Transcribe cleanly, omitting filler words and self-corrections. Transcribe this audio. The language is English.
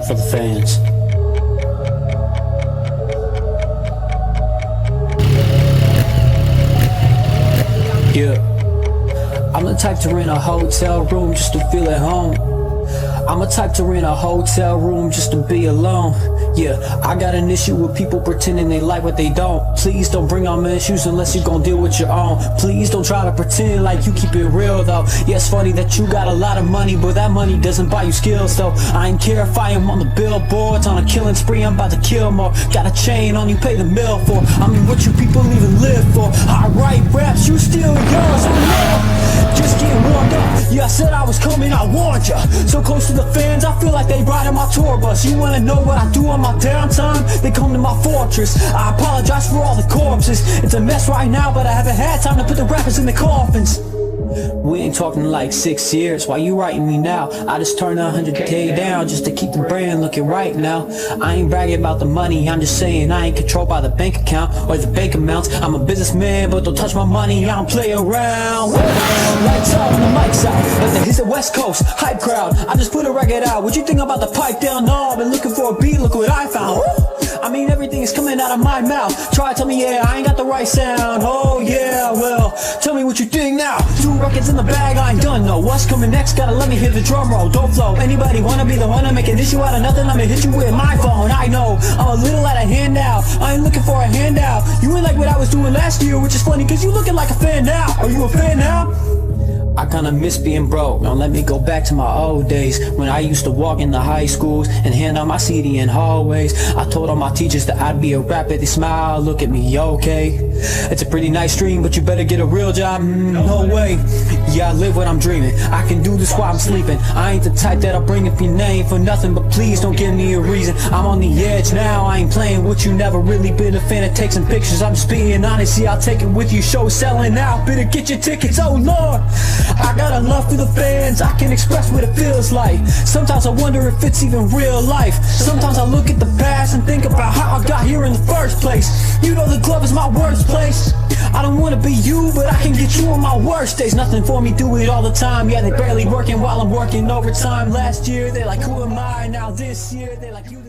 one for the fans. Yeah, I'm the type to rent a hotel room just to feel at home. I'm the type to rent a hotel room just to be alone. Yeah, I got an issue with people pretending they like what they don't. Please don't bring on my issues unless you're gonna deal with your own. Please don't try to pretend like you keep it real though. Yeah, it's funny that you got a lot of money, but that money doesn't buy you skills though. I ain't care if I am on the billboards on a killing spree, I'm about to kill more. Got a chain on you, pay the bill for. I mean, what you people even live for? I write raps, you still yours. Just getting warmed up. Yeah, I said I was coming, I warned ya. So close to the fans, I feel like they riding my tour bus. You wanna know what I do on my downtime? They come to my fortress. I apologize for all the corpses. It's a mess right now, but I haven't had time to put the rappers in the coffins. We ain't talking like 6 years, why you writing me now? I just turned 100K down just to keep the brand looking right now. I ain't bragging about the money, I'm just saying I ain't controlled by the bank account or the bank amounts. I'm a businessman, but don't touch my money, I don't play around. Lights out and the mic's out, like he's the West Coast, hype crowd. I just put a record out, what you think about the pipe down? No, I've been looking for a beat, look what I found. I mean, everything is coming out of my mouth. Try to tell me, yeah, I ain't got the right sound. Oh yeah, well, tell me what you think now. 2 records in the bag, I ain't done, no. What's coming next? Gotta let me hit the drum roll. Don't flow. Anybody wanna be the one to make an issue out of nothing? I'ma hit you with my phone. I know, I'm a little out of hand now. I ain't looking for a handout. You ain't like what I was doing last year, which is funny, cause you looking like a fan now. Are you a fan now? I kinda miss being broke. Now let me go back to my old days when I used to walk into high schools and hand out my CD in hallways. I told all my teachers that I'd be a rapper. They smile, look at me, okay? It's a pretty nice dream, but you better get a real job. No way. Yeah, I live what I'm dreaming. I can do this while I'm sleeping. I ain't the type that'll bring up your name for nothing, but please don't give me a reason. I'm on the edge now, I ain't playing with you. Never really been a fan of taking pictures. I'm just being honest, yeah, I'll take it with you. Show selling out, better get your tickets, oh Lord. I got a love for the fans, I can express what it feels like. Sometimes I wonder if it's even real life. Sometimes I look at the past and think about how I got here in the first place. You know the club is my worst place. I don't wanna be you, but I can get you on my worst days. Nothing for me, do it all the time. Yeah, they barely working while I'm working overtime. Last year, they like, who am I? Now this year, they like, you